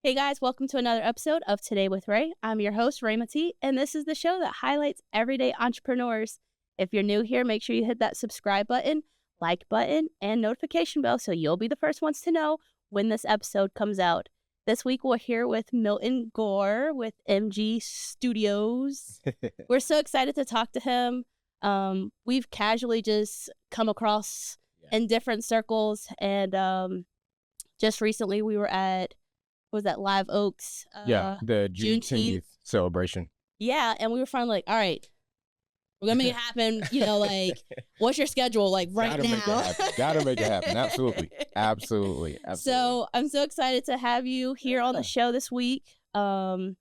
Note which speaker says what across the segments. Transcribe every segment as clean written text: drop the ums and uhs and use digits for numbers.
Speaker 1: Hey guys, welcome to another episode of Today with Ray. I'm your host, Ray Mati, and this is the show that highlights everyday entrepreneurs. If you're new here, make sure you hit that subscribe button, like button, and notification bell so you'll be the first ones to know when this episode comes out. This week we're here with Milton Gore with MG Studios. We're so excited to talk to him. We've casually just come across in different circles, and just recently we were at Live Oaks?
Speaker 2: The Juneteenth celebration.
Speaker 1: Yeah, and we were finally like, all right, we're gonna make it happen. What's your schedule like right now?
Speaker 2: Gotta make it happen. Absolutely.
Speaker 1: So I'm so excited to have you here on the show this week. Let's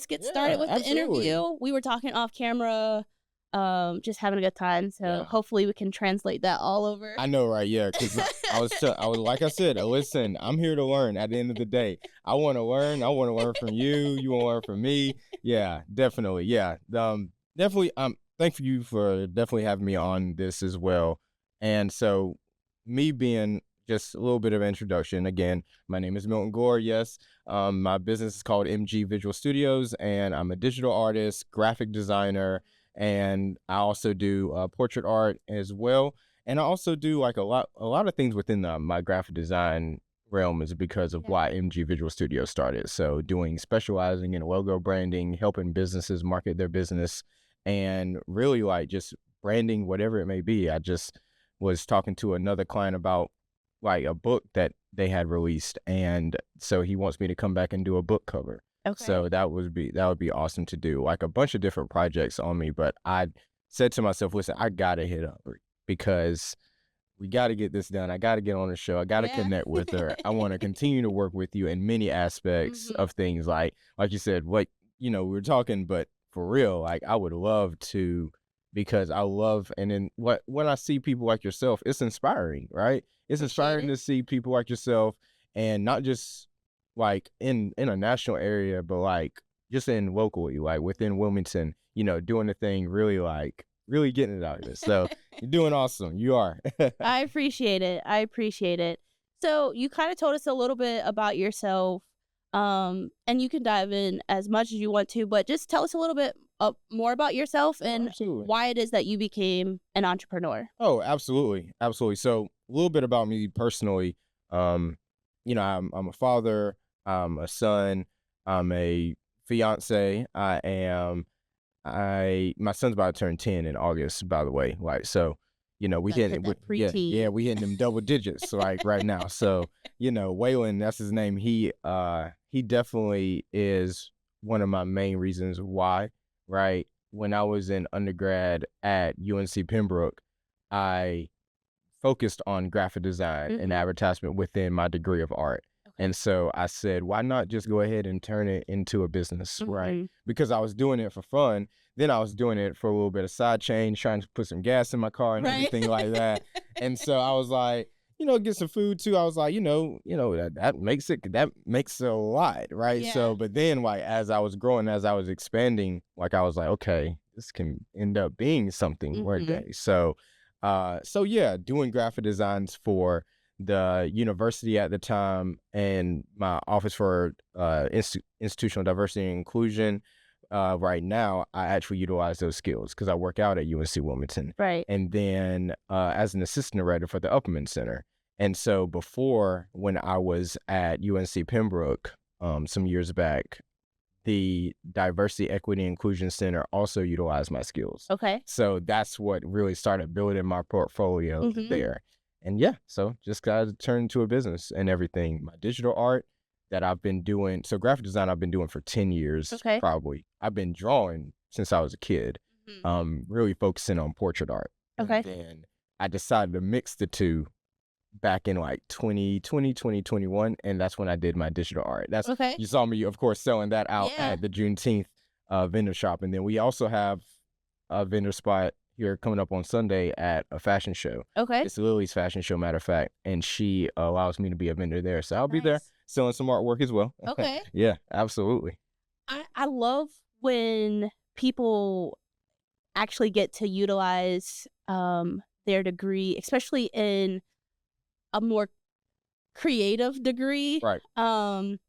Speaker 1: get started with the interview. We were talking off camera, just having a good time. So hopefully we can translate that all over.
Speaker 2: I know, right? Yeah, because I was like I said, listen, I'm here to learn. At the end of the day, I want to learn. I want to learn from you. You want to learn from me. Yeah, definitely. Yeah, definitely. Thank you for definitely having me on this as well. And so, me being just a little bit of introduction. Again, my name is Milton Gore. Yes, my business is called MG Visual Studios, and I'm a digital artist, graphic designer. And I also do portrait art as well. And I also do like a lot of things within my graphic design realm is because of why MG Visual Studio started. So specializing in logo branding, helping businesses market their business, and really like just branding, whatever it may be. I just was talking to another client about like a book that they had released. And so he wants me to come back and do a book cover.
Speaker 1: Okay.
Speaker 2: So that would be awesome to do, like a bunch of different projects on me. But I said to myself, listen, I gotta hit up because we got to get this done. I got to get on the show. I got to connect with her. I want to continue to work with you in many aspects of things, like you said, we were talking, but for real, like I would love to, because I love, and then when I see people like yourself, it's inspiring, right? It's inspiring to see people like yourself, and not just like in a national area, but like just in locally, like within Wilmington, doing the thing, really getting it out there. So you're doing awesome. You are.
Speaker 1: I appreciate it. So you kind of told us a little bit about yourself, and you can dive in as much as you want to, but just tell us a little bit more about yourself and why it is that you became an entrepreneur.
Speaker 2: Oh, absolutely. So a little bit about me personally. I'm a father. I'm a son. I'm a fiance. My son's about to turn 10 in August, by the way. Like, so, we hitting them double digits like right now. So, Waylon, that's his name. He definitely is one of my main reasons why, right? When I was in undergrad at UNC Pembroke, I focused on graphic design and advertisement within my degree of art. And so I said, why not just go ahead and turn it into a business, right? Because I was doing it for fun. Then I was doing it for a little bit of side change, trying to put some gas in my car and everything like that. And so I was like, get some food too. I was like, that makes a lot, right?
Speaker 1: Yeah.
Speaker 2: So, but then like, as I was growing, as I was expanding, like I was like, okay, this can end up being something one day. So doing graphic designs for the university at the time and my office for institutional diversity and inclusion. Right now, I actually utilize those skills because I work out at UNC Wilmington.
Speaker 1: Right.
Speaker 2: And then as an assistant director for the Upperman Center. And so before, when I was at UNC Pembroke some years back, the Diversity, Equity, and Inclusion Center also utilized my skills.
Speaker 1: Okay.
Speaker 2: So that's what really started building my portfolio there. And so just got to turn into a business and everything. My digital art that I've been doing, so graphic design I've been doing for 10 years, probably. I've been drawing since I was a kid, really focusing on portrait art.
Speaker 1: Okay.
Speaker 2: And then I decided to mix the two back in like 2020, 2021, and that's when I did my digital art. You saw me, of course, selling that out at the Juneteenth vendor shop. And then we also have a vendor spot here coming up on Sunday at a fashion show.
Speaker 1: Okay.
Speaker 2: It's Lily's fashion show, matter of fact, and she allows me to be a vendor there. So I'll be there selling some artwork as well.
Speaker 1: Okay.
Speaker 2: Yeah, absolutely.
Speaker 1: I love when people actually get to utilize their degree, especially in a more creative degree,
Speaker 2: Right.
Speaker 1: and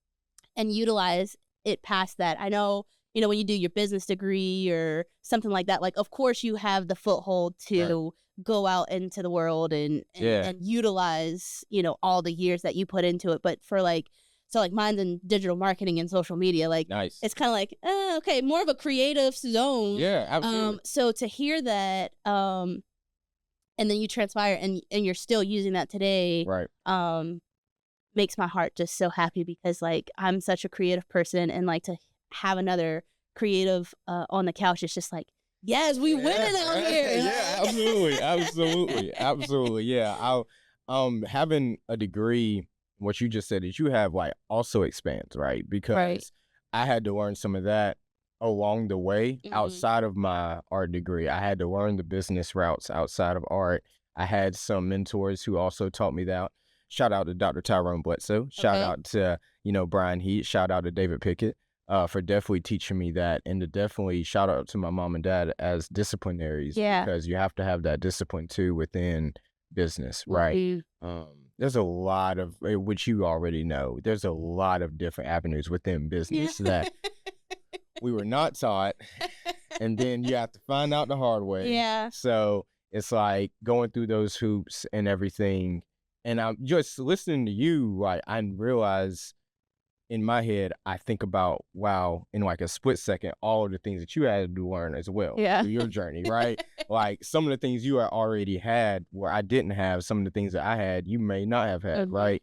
Speaker 1: utilize it past that. I know, when you do your business degree or something like that, like, of course you have the foothold to go out into the world and utilize, all the years that you put into it. But for like mine's in digital marketing and social media, like
Speaker 2: Nice.
Speaker 1: it's kind of like, okay, more of a creative zone.
Speaker 2: Yeah, absolutely.
Speaker 1: So to hear that, and then you transpire and you're still using that today,
Speaker 2: Right.
Speaker 1: makes my heart just so happy, because like I'm such a creative person, and like to have another creative on the couch, it's just like, yes, we winning out here.
Speaker 2: Yeah, absolutely. Yeah, having a degree, what you just said is you have like also expands, right? Because I had to learn some of that along the way outside of my art degree. I had to learn the business routes outside of art. I had some mentors who also taught me that. Shout out to Dr. Tyrone Bledsoe. Shout out to, Brian Heat. Shout out to David Pickett for definitely teaching me that. And to definitely shout out to my mom and dad as disciplinaries.
Speaker 1: Yeah.
Speaker 2: Because you have to have that discipline too within business, right? There's a lot of, which you already know, there's a lot of different avenues within business that we were not taught. And then you have to find out the hard way.
Speaker 1: Yeah.
Speaker 2: So it's like going through those hoops and everything. And I'm just listening to you, like, I realize in my head, I think about, wow, in like a split second, all of the things that you had to learn as well through your journey, right? Like some of the things you already had where I didn't have, some of the things that I had, you may not have had, right?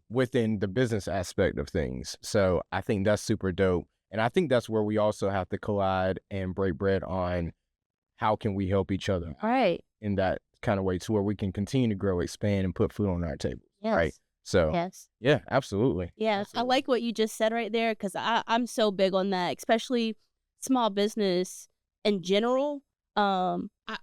Speaker 2: Within the business aspect of things. So I think that's super dope. And I think that's where we also have to collide and break bread on how can we help each other in that kind of way to where we can continue to grow, expand, and put food on our table, right? So, yeah, absolutely.
Speaker 1: Yeah, I like what you just said right there, because I'm so big on that, especially small business in general. I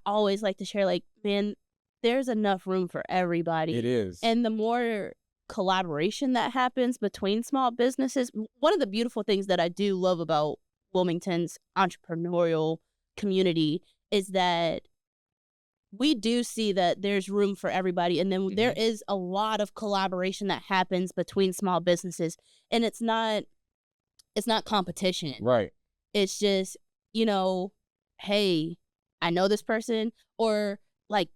Speaker 1: always like to share, like, man, there's enough room for everybody.
Speaker 2: It is.
Speaker 1: And the more collaboration that happens between small businesses, one of the beautiful things that I do love about Wilmington's entrepreneurial community is that we do see that there's room for everybody. And then there is a lot of collaboration that happens between small businesses. And it's not competition.
Speaker 2: Right.
Speaker 1: It's just, hey, I know this person. Or like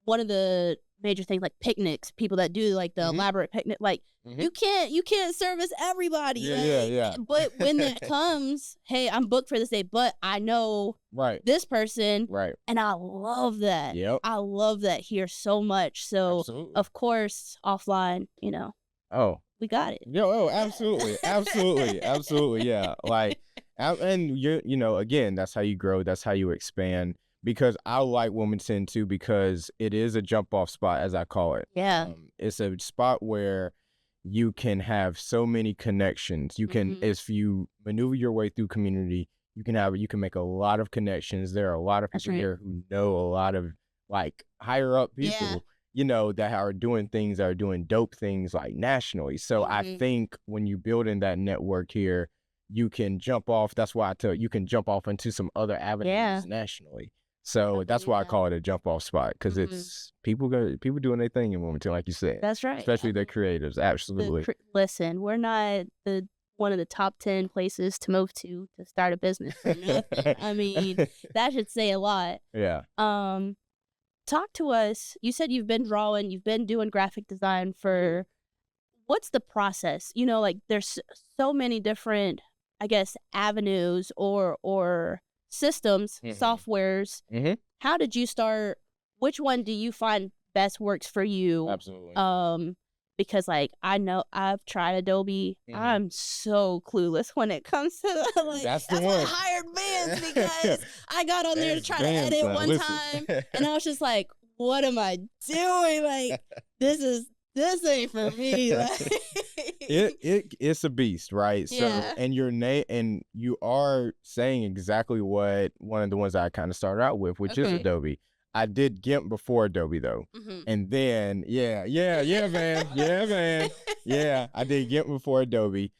Speaker 1: one of the major things, like picnics, people that do like the elaborate picnic, like you can't service everybody.
Speaker 2: Yeah.
Speaker 1: But when that comes, hey, I'm booked for this day, but I know this person.
Speaker 2: Right.
Speaker 1: And I love that.
Speaker 2: Yep.
Speaker 1: I love that here so much. So of course, offline, we got it.
Speaker 2: Absolutely. Yeah. Like, and again, that's how you grow. That's how you expand. Because I like Wilmington too, because it is a jump off spot, as I call it.
Speaker 1: Yeah.
Speaker 2: It's a spot where you can have so many connections. You can, if you maneuver your way through community, you can make a lot of connections. There are a lot of people here who know a lot of like higher up people, that are doing things, that are doing dope things like nationally. So I think when you build in that network here, you can jump off. That's why I tell you can jump off into some other avenues nationally. So that's why I call it a jump off spot, because it's people doing their thing in Wilmington, like you said.
Speaker 1: That's right.
Speaker 2: Especially the creatives. Absolutely.
Speaker 1: Listen, we're not one of the top 10 places to move to start a business or nothing. I mean, that should say a lot.
Speaker 2: Yeah.
Speaker 1: Talk to us. You said you've been drawing, you've been doing graphic design for, what's the process? Like there's so many different, I guess, avenues or systems, softwares. How did you start? Which one do you find best works for you?
Speaker 2: Absolutely.
Speaker 1: Because like I know I've tried Adobe. I'm so clueless when it comes to like,
Speaker 2: that's the one.
Speaker 1: I hired Vance because I got on there to try to edit one time, and I was just like, what am I doing? Like this ain't for me. Like,
Speaker 2: it's a beast, right? So and and you are saying exactly what one of the ones I kind of started out with, which is Adobe. I did GIMP before Adobe though. And then man. I did GIMP before Adobe.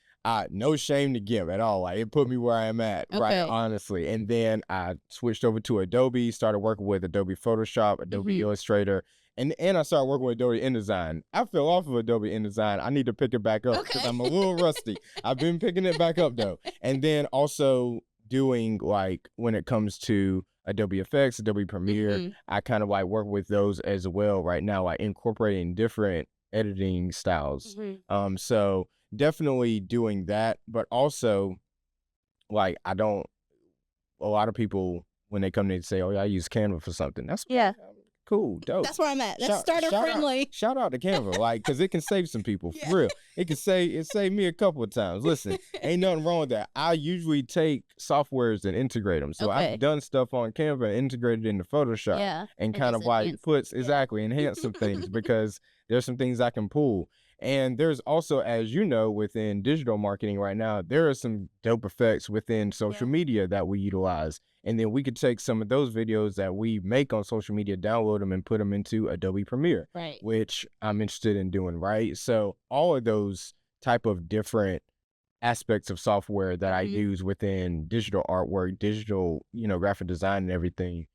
Speaker 2: No shame to GIMP at all. Like it put me where I am at, right? Honestly. And then I switched over to Adobe, started working with Adobe Photoshop, Adobe Illustrator. And I started working with Adobe InDesign. I fell off of Adobe InDesign. I need to pick it back up because I'm a little rusty. I've been picking it back up though. And then also doing like when it comes to Adobe Effects, Adobe Premiere, I kind of like work with those as well right now, like incorporating different editing styles. So definitely doing that, but also like a lot of people when they come to say, oh yeah, I use Canva for something. That's cool, dope.
Speaker 1: That's where I'm at. That's starter friendly.
Speaker 2: Shout out to Canva, like, cause it can save some people for real. It saved me a couple of times. Listen, ain't nothing wrong with that. I usually take softwares and integrate them. So I've done stuff on Canva and integrated into Photoshop and kind of like enhance some things because there's some things I can pull. And there's also, as you know, within digital marketing right now, there are some dope effects within social media that we utilize. And then we could take some of those videos that we make on social media, download them and put them into Adobe Premiere, which I'm interested in doing, right? So all of those type of different aspects of software that I use within digital artwork, digital, graphic design and everything,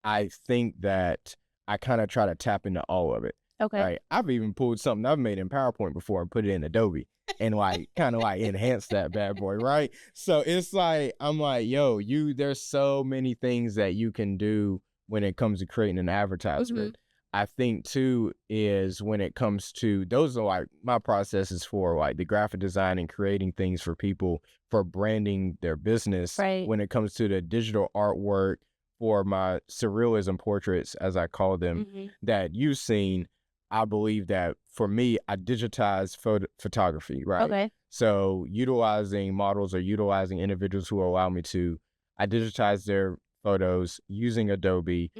Speaker 2: I think that I kind of try to tap into all of it. Right? I've even pulled something I've made in PowerPoint before and put it in Adobe and like kind of like enhance that bad boy, right? So it's like I'm like, yo, there's so many things that you can do when it comes to creating an advertisement. I think too is when it comes to those are like my processes for like the graphic design and creating things for people for branding their business. When it comes to the digital artwork for my surrealism portraits, as I call them, that you've seen. I believe that for me, I digitize photography, right? So utilizing models or utilizing individuals who allow me to, I digitize their photos using Adobe,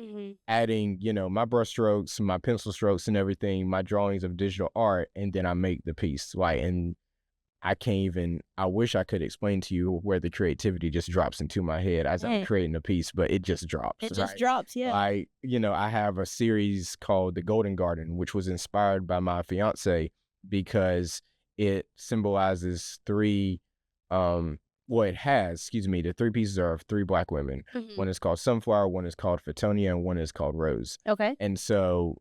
Speaker 2: adding, my brush strokes, my pencil strokes and everything, my drawings of digital art, and then I make the piece, right? And I wish I could explain to you where the creativity just drops into my head as I'm creating a piece, but it just drops.
Speaker 1: It just drops,
Speaker 2: I have a series called The Golden Garden, which was inspired by my fiance because it symbolizes the three pieces are of three Black women. One is called Sunflower, one is called Fetonia, and one is called Rose. And so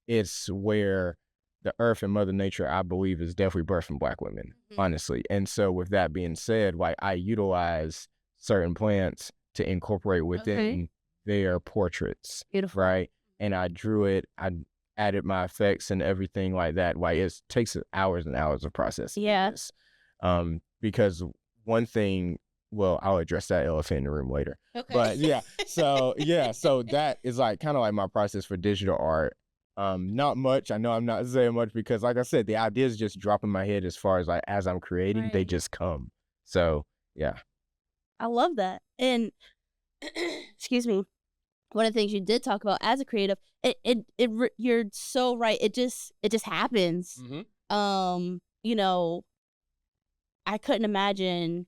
Speaker 2: it's where the earth and Mother Nature, I believe, is definitely birthed from Black women, honestly. And so with that being said, like I utilize certain plants to incorporate within their portraits, right? And I drew it, I added my effects and everything like that. Like it takes hours and hours of processing. This. Because one thing, well, I'll address that elephant in the room later. But so that is like kind of like my process for digital art. Not much. I know I'm not saying much because like I said, the ideas just drop in my head as far as like as I'm creating, they just come. So yeah.
Speaker 1: I love that. And excuse me, one of the things you did talk about as a creative, you're so right. It just happens. I couldn't imagine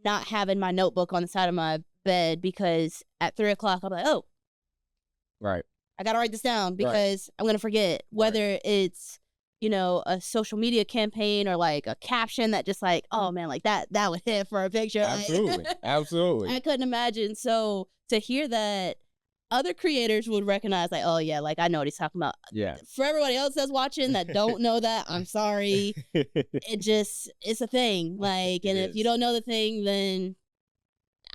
Speaker 1: not having my notebook on the side of my bed because at 3:00 I'm like, oh, I got to write this down because I'm going to forget, whether it's, a social media campaign or like a caption that just like, oh man, like that would hit for a picture.
Speaker 2: Absolutely. Absolutely.
Speaker 1: I couldn't imagine. So to hear that other creators would recognize like, oh yeah, like I know what he's talking about. For everybody else that's watching that don't know that, I'm sorry. It's a thing. Like, and if you don't know the thing, then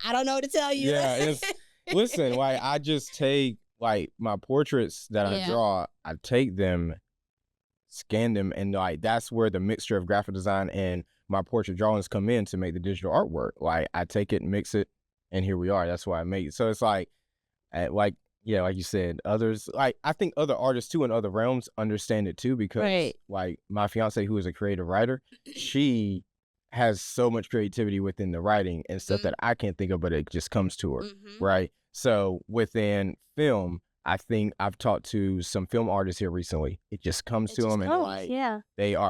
Speaker 1: I don't know what to tell you.
Speaker 2: Listen, like I just take like my portraits that I draw, I take them, scan them, and like that's where the mixture of graphic design and my portrait drawings come in to make the digital artwork. Like I take it, mix it, and here we are. That's why I make it. So it's like like you said, others, like I think other artists too in other realms understand it too because like my fiance, who is a creative writer, she has so much creativity within the writing and stuff that I can't think of, but it just comes to her, right? So within film, I think I've talked to some film artists here recently. It just comes to them and like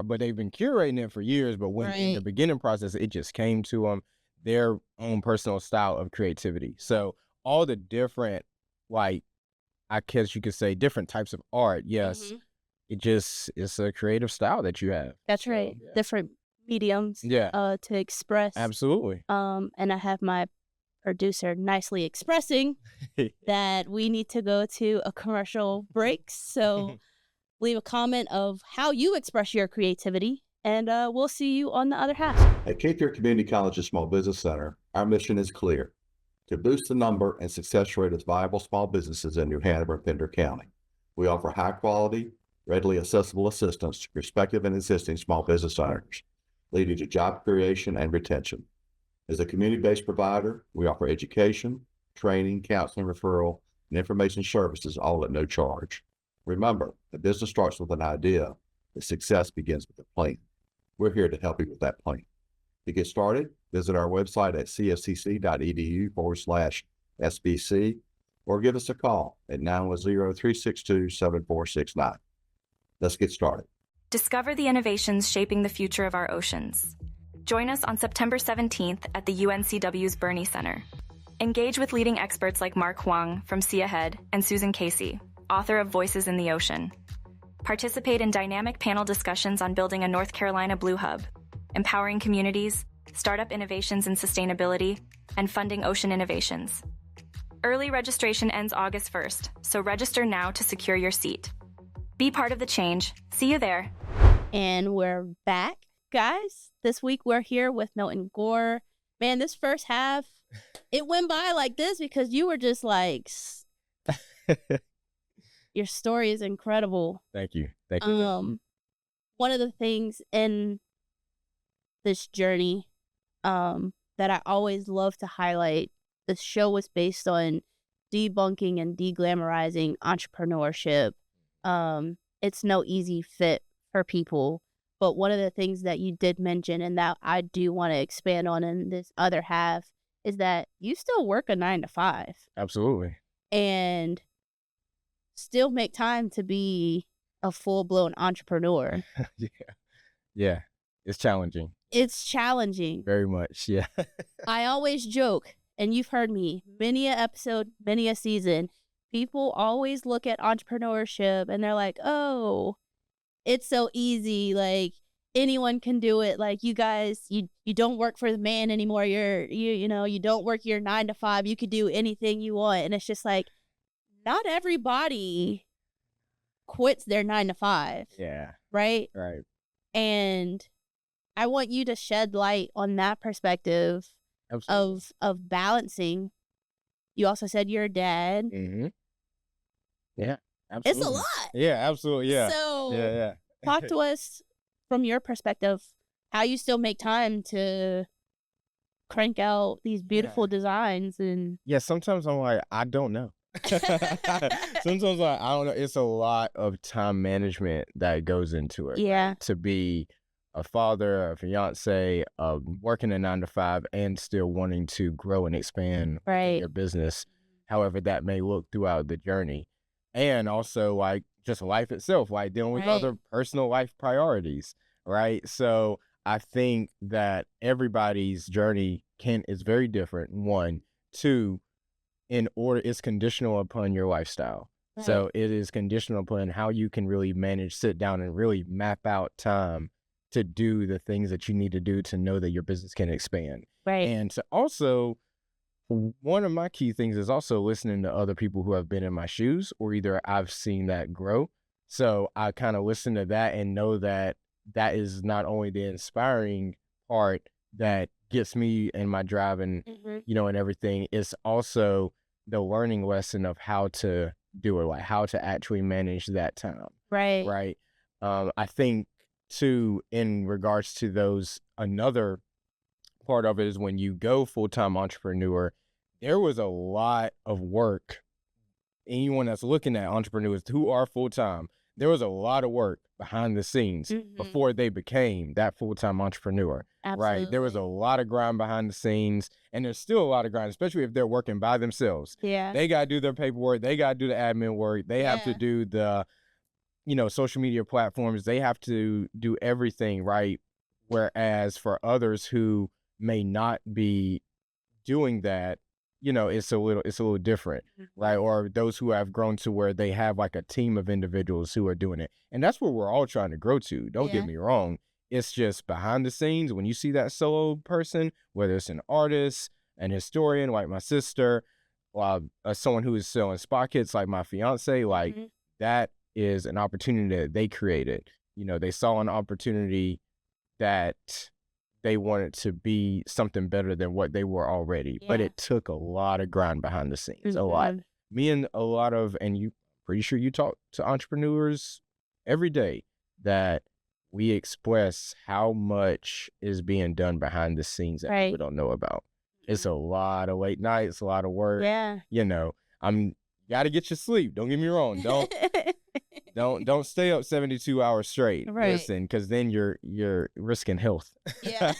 Speaker 2: but they've been curating it for years. But when in the beginning process, it just came to them, their own personal style of creativity. So all the different, like, I guess you could say different types of art. Yes, it's a creative style that you have.
Speaker 1: That's right. Different mediums to express.
Speaker 2: Absolutely.
Speaker 1: And I have my producer nicely expressing that we need to go to a commercial break. So leave a comment of how you express your creativity, and we'll see you on the other half.
Speaker 3: At Cape Fear Community College's Small Business Center, our mission is clear: to boost the number and success rate of viable small businesses in New Hanover and Pender County. We offer high quality, readily accessible assistance to prospective and existing small business owners, leading to job creation and retention. As a community-based provider, we offer education, training, counseling, referral, and information services, all at no charge. Remember, a business starts with an idea, but success begins with a plan. We're here to help you with that plan. To get started, visit our website at cfcc.edu/SBC or give us a call at 910-362-7469. Let's get started.
Speaker 4: Discover the innovations shaping the future of our oceans. Join us on September 17th at the UNCW's Burney Center. Engage with leading experts like Mark Huang from Sea Ahead and Susan Casey, author of Voices in the Ocean. Participate in dynamic panel discussions on building a North Carolina Blue Hub, empowering communities, startup innovations in sustainability, and funding ocean innovations. Early registration ends August 1st, so register now to secure your seat. Be part of the change. See you there.
Speaker 1: And we're back, guys. This week we're here with Milton Gore. Man, this first half, it went by like this because you were just like, your story is incredible.
Speaker 2: Thank you. Thank you.
Speaker 1: One of the things in this journey that I always love to highlight, the show was based on debunking and deglamorizing entrepreneurship. It's no easy fit for people. But one of the things that you did mention, and that I do want to expand on in this other half, is that you still work a 9-to-5.
Speaker 2: Absolutely.
Speaker 1: And still make time to be a full-blown entrepreneur.
Speaker 2: Yeah. It's challenging.
Speaker 1: It's challenging.
Speaker 2: Very much, yeah.
Speaker 1: I always joke, and you've heard me, many a episode, many a season, people always look at entrepreneurship and they're like, oh, it's so easy, like anyone can do it, like you guys, you don't work for the man anymore, you don't work your 9-to-5, you could do anything you want. And it's just like, not everybody quits their 9-to-5.
Speaker 2: Yeah.
Speaker 1: Right?
Speaker 2: Right.
Speaker 1: And I want you to shed light on that perspective.
Speaker 2: Absolutely.
Speaker 1: of balancing. You also said you're a dad.
Speaker 2: Mm-hmm. Yeah, absolutely.
Speaker 1: It's a lot.
Speaker 2: Yeah, absolutely. Yeah.
Speaker 1: So
Speaker 2: yeah.
Speaker 1: Talk to us from your perspective, how you still make time to crank out these beautiful designs. And
Speaker 2: yeah, sometimes I'm like, I don't know. Sometimes I don't know. It's a lot of time management that goes into it.
Speaker 1: Yeah.
Speaker 2: To be a father, a fiance, working a 9-to-5, and still wanting to grow and expand your business, however that may look throughout the journey. And also, like, just life itself, like dealing with other personal life priorities, right? So I think that everybody's journey is very different, one. Two, it's conditional upon your lifestyle. Right. So it is conditional upon how you can really sit down and really map out time to do the things that you need to do to know that your business can expand.
Speaker 1: Right.
Speaker 2: And to also, one of my key things is also listening to other people who have been in my shoes, or either I've seen that grow. So I kind of listen to that and know that that is not only the inspiring part that gets me in my drive and, and everything, it's also the learning lesson of how to do it, like how to actually manage that time.
Speaker 1: Right.
Speaker 2: Right. I think, too, in regards to those, another part of it is when you go full-time entrepreneur, there was a lot of work. Anyone that's looking at entrepreneurs who are full-time, there was a lot of work behind the scenes before they became that full-time entrepreneur.
Speaker 1: Absolutely.
Speaker 2: Right? There was a lot of grind behind the scenes, and there's still a lot of grind, especially if they're working by themselves.
Speaker 1: Yeah.
Speaker 2: They got to do their paperwork. They got to do the admin work. They have to do the social media platforms. They have to do everything, right? Whereas for others who may not be doing that, it's a little different, right? Or those who have grown to where they have like a team of individuals who are doing it. And that's what we're all trying to grow to. Don't get me wrong. It's just behind the scenes, when you see that solo person, whether it's an artist, an historian like my sister, someone who is selling spot kits like my fiance, like that is an opportunity that they created. You know, they saw an opportunity that they wanted to be something better than what they were already. But it took a lot of grind behind the scenes, a lot. Me and a lot of, and you pretty sure you talk to entrepreneurs every day, that we express how much is being done behind the scenes that people don't know about. It's a lot of late nights, a lot of work.
Speaker 1: Yeah.
Speaker 2: You know, gotta get your sleep. Don't get me wrong. Don't stay up 72 hours straight.
Speaker 1: Right.
Speaker 2: Listen, because then you're risking health.
Speaker 1: Yeah.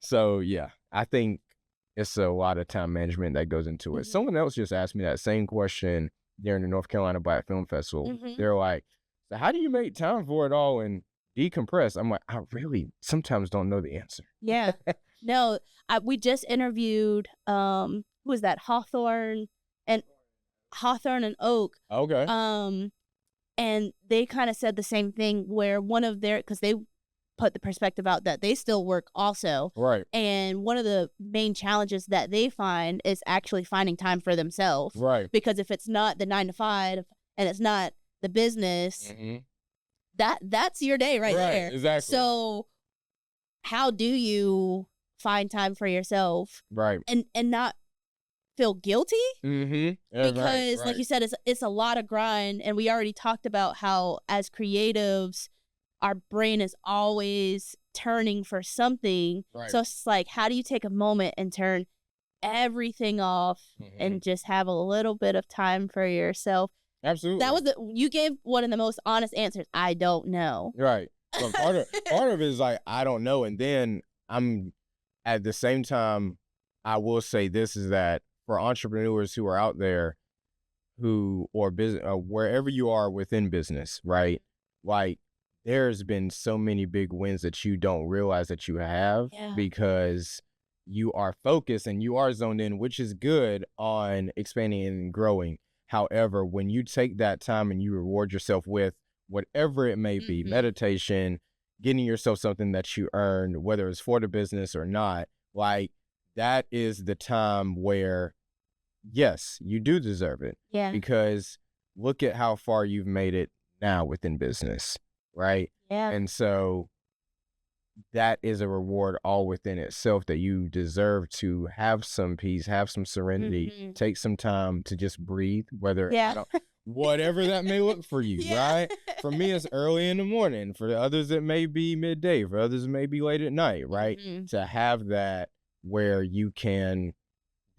Speaker 2: So yeah, I think it's a lot of time management that goes into it. Someone else just asked me that same question during the North Carolina Black Film Festival. They're like, so how do you make time for it all and decompress? I'm like, I really sometimes don't know the answer.
Speaker 1: Yeah. No, we just interviewed, who was that? Hawthorne and Oak.
Speaker 2: Okay.
Speaker 1: And they kind of said the same thing, where one of their, because they put the perspective out that they still work also.
Speaker 2: Right.
Speaker 1: And one of the main challenges that they find is actually finding time for themselves.
Speaker 2: Right.
Speaker 1: Because if it's not the 9 to 5 and it's not the business, that's your day right there.
Speaker 2: Exactly.
Speaker 1: So how do you find time for yourself?
Speaker 2: Right.
Speaker 1: And not feel guilty?
Speaker 2: Yeah,
Speaker 1: because like you said, it's a lot of grind, and we already talked about how as creatives our brain is always turning for something. Right. So it's like, how do you take a moment and turn everything off and just have a little bit of time for yourself?
Speaker 2: Absolutely.
Speaker 1: That was you gave one of the most honest answers. I don't know.
Speaker 2: Right. But part of it is like, I don't know. And then I'm at the same time, I will say this is that for entrepreneurs who are out there or business, wherever you are within business, right? Like, there's been so many big wins that you don't realize that you have because you are focused and you are zoned in, which is good, on expanding and growing. However, when you take that time and you reward yourself with whatever it may be, meditation, getting yourself something that you earned, whether it's for the business or not, like, that is the time where, yes, you do deserve it.
Speaker 1: Yeah.
Speaker 2: Because look at how far you've made it now within business. Right?
Speaker 1: Yeah.
Speaker 2: And so that is a reward all within itself, that you deserve to have some peace, have some serenity, take some time to just breathe, whatever that may look for you, right? For me, it's early in the morning. For others, it may be midday. For others, it may be late at night, right? To have that where you can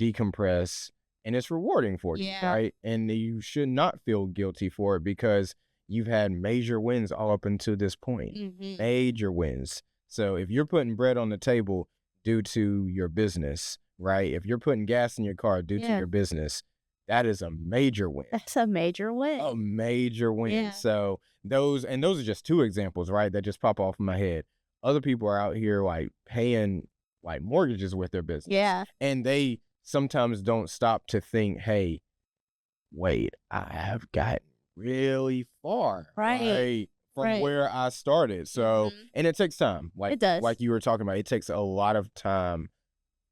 Speaker 2: decompress and it's rewarding for you, right? And you should not feel guilty for it, because you've had major wins all up until this point. Major wins. So if you're putting bread on the table due to your business, right? If you're putting gas in your car due to your business, that is a major win.
Speaker 1: That's a major win.
Speaker 2: A major win.
Speaker 1: Yeah.
Speaker 2: So those are just two examples, right? That just pop off in my head. Other people are out here like paying like mortgages with their business.
Speaker 1: Yeah.
Speaker 2: And they sometimes don't stop to think, hey, wait, I have gotten really far, right? From where I started. So, and it takes time. Like,
Speaker 1: it does.
Speaker 2: Like you were talking about, it takes a lot of time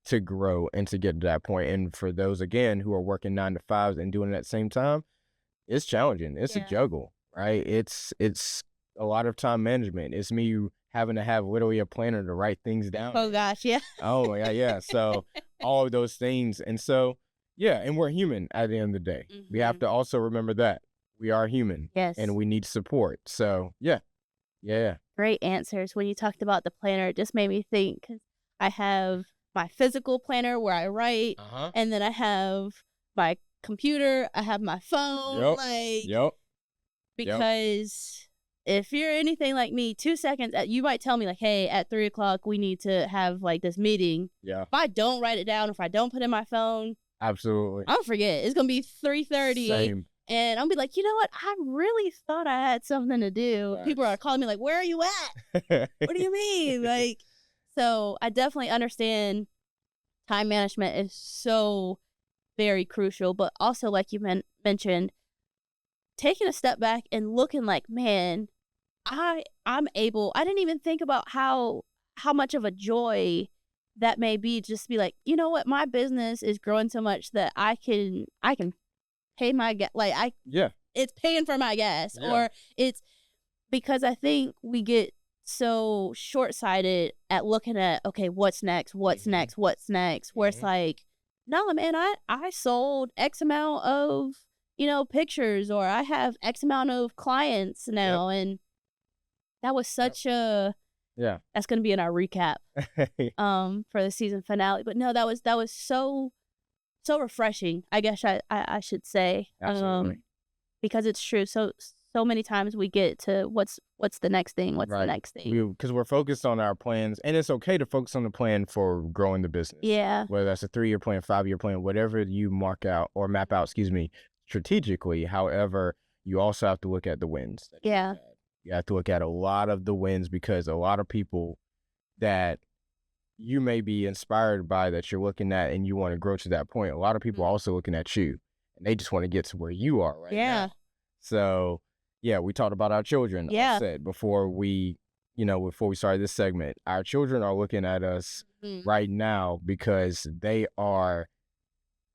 Speaker 2: to grow and to get to that point. And for those, again, who are working 9 to 5s and doing it at the same time, it's challenging. It's a juggle, right? It's a lot of time management. It's me having to have literally a planner to write things down.
Speaker 1: Oh gosh, yeah.
Speaker 2: Oh yeah. So all of those things. And so, yeah, and we're human at the end of the day. We have to also remember that. We are human.
Speaker 1: Yes.
Speaker 2: And we need support. So, yeah.
Speaker 1: Great answers. When you talked about the planner, it just made me think, 'cause I have my physical planner where I write, and then I have my computer, I have my phone, because if you're anything like me, 2 seconds, you might tell me like, hey, at 3:00, we need to have like this meeting.
Speaker 2: Yeah.
Speaker 1: If I don't write it down, if I don't put it in my phone,
Speaker 2: absolutely,
Speaker 1: I'll forget. It's going to be 3:30.
Speaker 2: Same.
Speaker 1: And I'll be like, you know what? I really thought I had something to do.
Speaker 2: Right.
Speaker 1: People are calling me like, where are you at? What do you mean? Like, so I definitely understand time management is so very crucial, but also like you mentioned, taking a step back and looking like, man, I didn't even think about how much of a joy that may be just be like, you know what, my business is growing so much that I can pay my gas, like it's paying for my gas, or it's because I think we get so short-sighted at looking at, okay, what's next, where it's like, no, man, I sold X amount of, pictures, or I have X amount of clients now, and that was such a that's gonna be in our recap for the season finale. But no, that was so refreshing, I guess I should say.
Speaker 2: Absolutely.
Speaker 1: Because it's true. So many times we get to what's the next thing, the next thing.
Speaker 2: Because we're focused on our plans, and it's okay to focus on the plan for growing the business.
Speaker 1: Yeah.
Speaker 2: Whether that's a 3-year plan, 5-year plan, whatever you map out, strategically. However, you also have to look at the wins.
Speaker 1: Yeah.
Speaker 2: You have to look at a lot of the wins, because a lot of people that you may be inspired by, that you're looking at and you want to grow to that point, a lot of people are also looking at you, and they just want to get to where you are right now. So, we talked about our children. I said before we started this segment, our children are looking at us right now because they are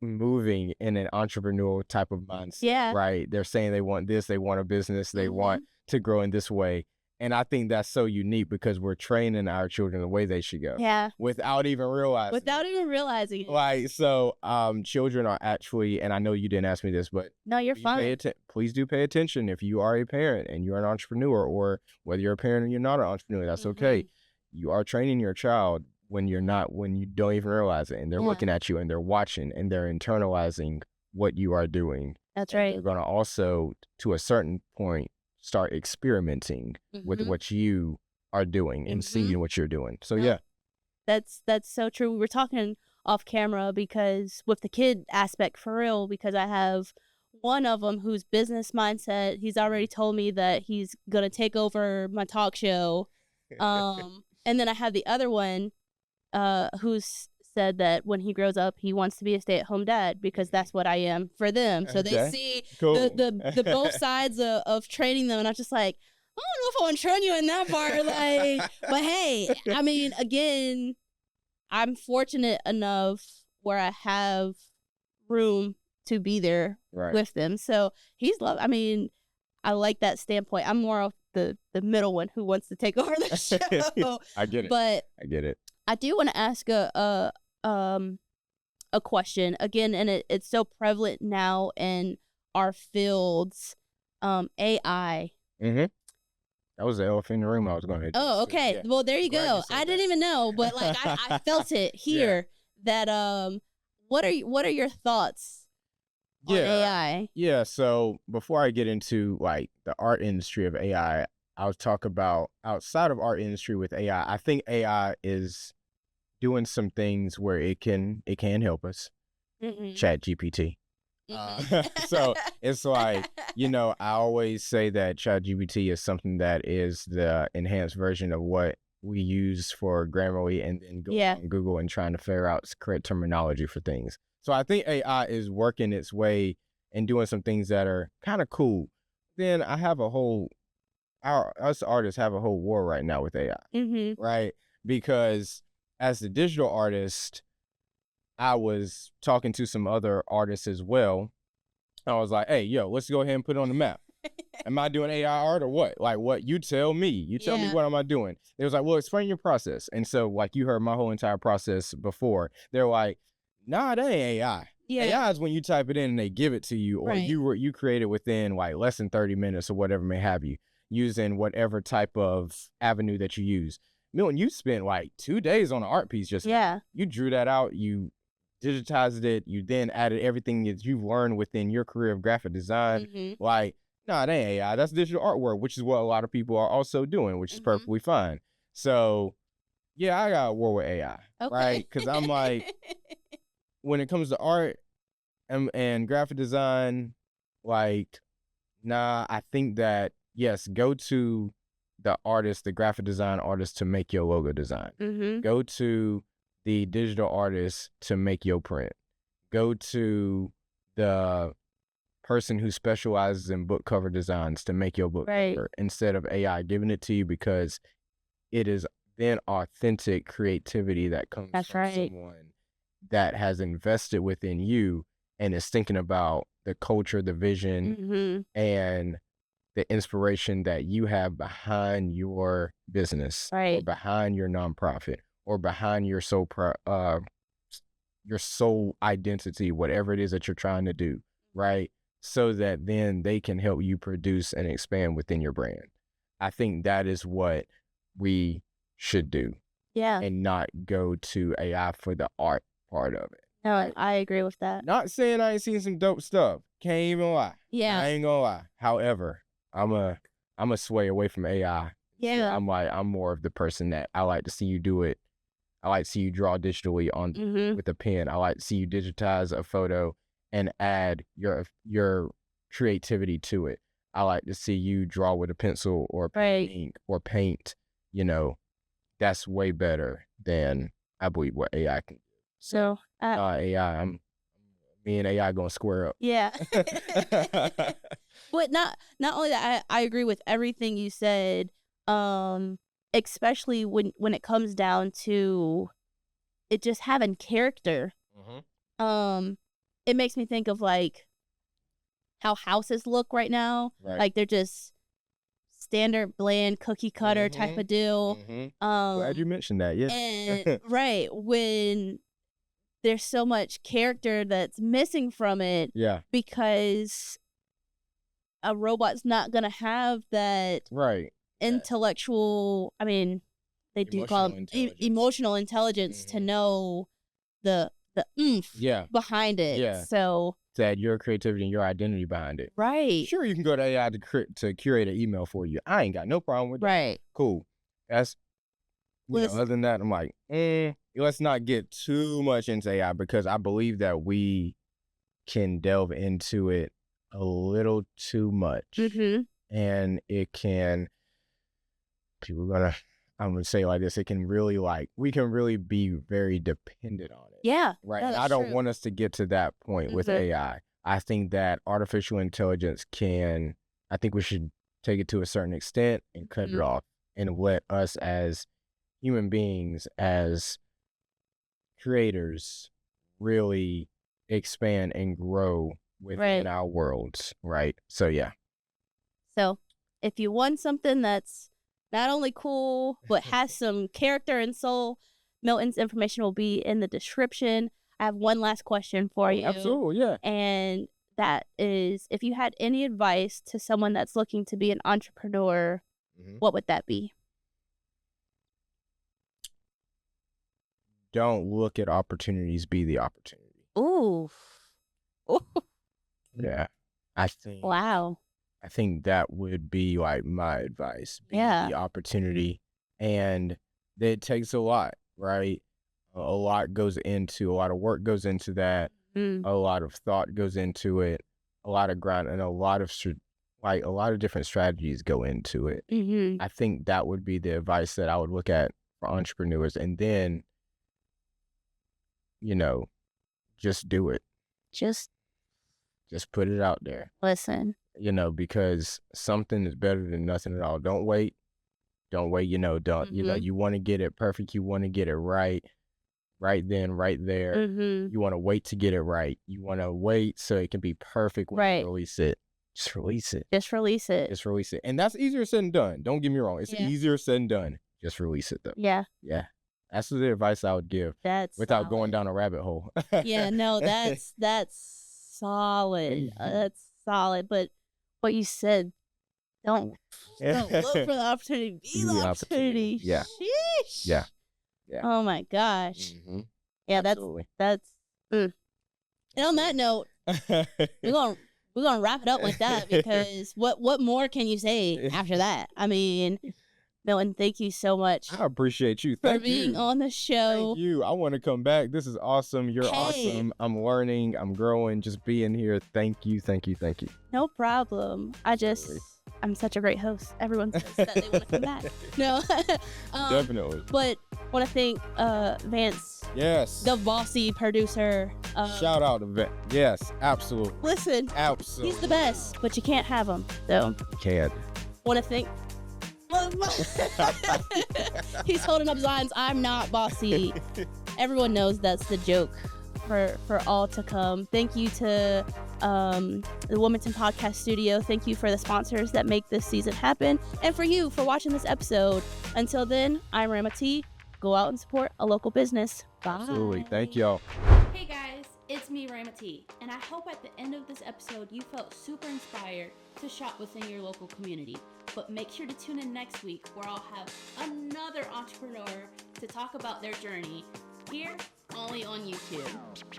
Speaker 2: moving in an entrepreneurial type of mindset, right? They're saying they want this, they want a business, they want to grow in this way. And I think that's so unique, because we're training our children the way they should go.
Speaker 1: Yeah.
Speaker 2: Without even realizing it. Like, so children are actually, and I know you didn't ask me this, but
Speaker 1: no, you're fine.
Speaker 2: Please do pay attention. If you are a parent and you're an entrepreneur, or whether you're a parent and you're not an entrepreneur, that's okay. You are training your child when you don't even realize it, and they're looking at you, and they're watching, and they're internalizing what you are doing.
Speaker 1: That's right.
Speaker 2: They're going to also, to a certain point, start experimenting with what you are doing and seeing what you're doing. So
Speaker 1: that's so true. We were talking off camera, because with the kid aspect, for real, because I have one of them whose business mindset, he's already told me that he's gonna take over my talk show, and then I have the other one who's said that when he grows up, he wants to be a stay-at-home dad, because that's what I am for them. So they see the both sides of training them, and I'm just like, I don't know if I want to train you in that part. Like, but hey, I mean, again, I'm fortunate enough where I have room to be there with them. So I mean, I like that standpoint. I'm more of the middle one who wants to take over the show.
Speaker 2: I get it.
Speaker 1: But
Speaker 2: I get it.
Speaker 1: I do want to ask a question again, and it's so prevalent now in our fields. AI.
Speaker 2: That was the elephant in the room I was going to hit.
Speaker 1: Oh, okay. Well, there you go. I didn't even know, but like I felt it here. That what are your thoughts on AI?
Speaker 2: Yeah. So before I get into like the art industry of AI, I'll talk about outside of art industry with AI. I think AI is doing some things where it can help us. Chat GPT. So it's like, I always say that Chat GPT is something that is the enhanced version of what we use for Grammarly, and then go on Google and trying to figure out correct terminology for things. So I think AI is working its way and doing some things that are kind of cool. Then I have us artists have a whole war right now with AI, right? Because as the digital artist, I was talking to some other artists as well. I was like, hey, let's go ahead and put it on the map. Am I doing AI art or what? Like, what? You tell me. You tell me, what am I doing? It was like, well, explain your process. And so, like, you heard my whole entire process before. They're like, nah, that ain't AI. AI is when you type it in and they give it to you, or you create it within like less than 30 minutes or whatever may have you, using whatever type of avenue that you use. Milton, you spent like 2 days on an art piece just now. You drew that out, you digitized it, you then added everything that you've learned within your career of graphic design. Like, nah, that ain't AI. That's digital artwork, which is what a lot of people are also doing, which is perfectly fine. So, I got a war with AI, right? Because I'm like, when it comes to art and graphic design, like, nah, I think that, yes, go to the artist, the graphic design artist, to make your logo design. Go to the digital artist to make your print. Go to the person who specializes in book cover designs to make your book cover, instead of AI giving it to you, because it is then authentic creativity that comes
Speaker 1: That's
Speaker 2: from
Speaker 1: right.
Speaker 2: someone that has invested within you and is thinking about the culture, the vision, and the inspiration that you have behind your business, or
Speaker 1: Right.
Speaker 2: behind your nonprofit, or behind your soul identity, whatever it is that you're trying to do, right? So that then they can help you produce and expand within your brand. I think that is what we should do,
Speaker 1: Yeah.
Speaker 2: and not go to AI for the art part of it.
Speaker 1: No, I agree with that.
Speaker 2: Not saying I ain't seen some dope stuff. Can't even lie.
Speaker 1: Yeah.
Speaker 2: I ain't gonna lie. However, I'm a sway away from AI.
Speaker 1: Yeah.
Speaker 2: I'm more of the person that I like to see you do it. I like to see you draw digitally on with a pen. I like to see you digitize a photo and add your creativity to it. I like to see you draw with a pencil or ink or paint. You know, that's way better than I believe what AI can do.
Speaker 1: So
Speaker 2: AI, me and AI gonna square up.
Speaker 1: yeah. But not only that, I agree with everything you said. Especially when it comes down to it just having character. It makes me think of like how houses look right now.
Speaker 2: Right.
Speaker 1: Like they're just standard, bland, cookie cutter type of deal.
Speaker 2: Glad you mentioned that. Yeah.
Speaker 1: And right, when there's so much character that's missing from it.
Speaker 2: Yeah.
Speaker 1: Because a robot's not gonna have that intellectual. I mean, they do call it emotional intelligence to know the oomph behind it.
Speaker 2: Yeah.
Speaker 1: So
Speaker 2: to add your creativity and your identity behind it.
Speaker 1: Right.
Speaker 2: Sure, you can go to AI to curate an email for you. I ain't got no problem with that.
Speaker 1: Right.
Speaker 2: Cool. That's other than that, I'm like, let's not get too much into AI, because I believe that we can delve into it a little too much. And it can, I'm gonna say it like this, it can really we can really be very dependent on it.
Speaker 1: Yeah.
Speaker 2: Right.
Speaker 1: No,
Speaker 2: and I don't want us to get to that point with AI. I think that artificial intelligence I think we should take it to a certain extent and cut it off, and let us as human beings, as creators, really expand and grow within our worlds. Right. So yeah.
Speaker 1: So if you want something that's not only cool, but has some character and soul, Milton's information will be in the description. I have one last question for you.
Speaker 2: Absolutely, yeah.
Speaker 1: And that is, if you had any advice to someone that's looking to be an entrepreneur, what would that be?
Speaker 2: Don't look at opportunities, be the opportunity.
Speaker 1: Ooh.
Speaker 2: Yeah.
Speaker 1: Wow.
Speaker 2: I think that would be my advice. Be the opportunity. And it takes a lot, right? A lot of work goes into that. A lot of thought goes into it. A lot of grind, and a lot of different strategies go into it. I think that would be the advice that I would look at for entrepreneurs. And then, just do it. Just put it out there.
Speaker 1: Listen.
Speaker 2: Because something is better than nothing at all. Don't wait. You want to get it perfect. You want to get it right then, right there. You want to wait to get it right. You want to wait so it can be perfect when you release it. Just release it.
Speaker 1: Just release it.
Speaker 2: And that's easier said than done. Don't get me wrong. It's easier said than done. Just release it, though.
Speaker 1: Yeah.
Speaker 2: Yeah. That's the advice I would give.
Speaker 1: That's
Speaker 2: without going down a rabbit hole.
Speaker 1: Yeah, no, that's solid. That's solid. But what you said, don't look for the opportunity. Be the opportunity.
Speaker 2: Yeah.
Speaker 1: Sheesh.
Speaker 2: Yeah.
Speaker 1: Oh my gosh. Yeah,
Speaker 2: Absolutely.
Speaker 1: that's. And on that note, we're gonna wrap it up like that, because what more can you say after that? I mean, Milton, thank you so much.
Speaker 2: I appreciate you.
Speaker 1: For being on the show.
Speaker 2: Thank you. I want to come back. This is awesome. You're awesome. I'm learning. I'm growing. Just being here. Thank you.
Speaker 1: No problem. I'm such a great host. Everyone says that they want to come back. No.
Speaker 2: Definitely.
Speaker 1: But want to thank Vance.
Speaker 2: Yes.
Speaker 1: The bossy producer.
Speaker 2: Shout out to Vance. Yes, absolutely.
Speaker 1: Listen.
Speaker 2: Absolutely.
Speaker 1: He's the best, but you can't have him. So.
Speaker 2: You can't.
Speaker 1: Want to thank. Well, He's holding up signs. I'm not bossy. Everyone knows that's the joke for all to come. Thank you to the Wilmington Podcast Studio. Thank you for the sponsors that make this season happen, and for you for watching this episode. Until then, I'm Rama T. Go out and support a local business. Bye.
Speaker 2: Absolutely. Thank y'all.
Speaker 1: Hey guys, it's me, Rama T, and I hope at the end of this episode you felt super inspired to shop within your local community. But make sure to tune in next week where I'll have another entrepreneur to talk about their journey here only on YouTube.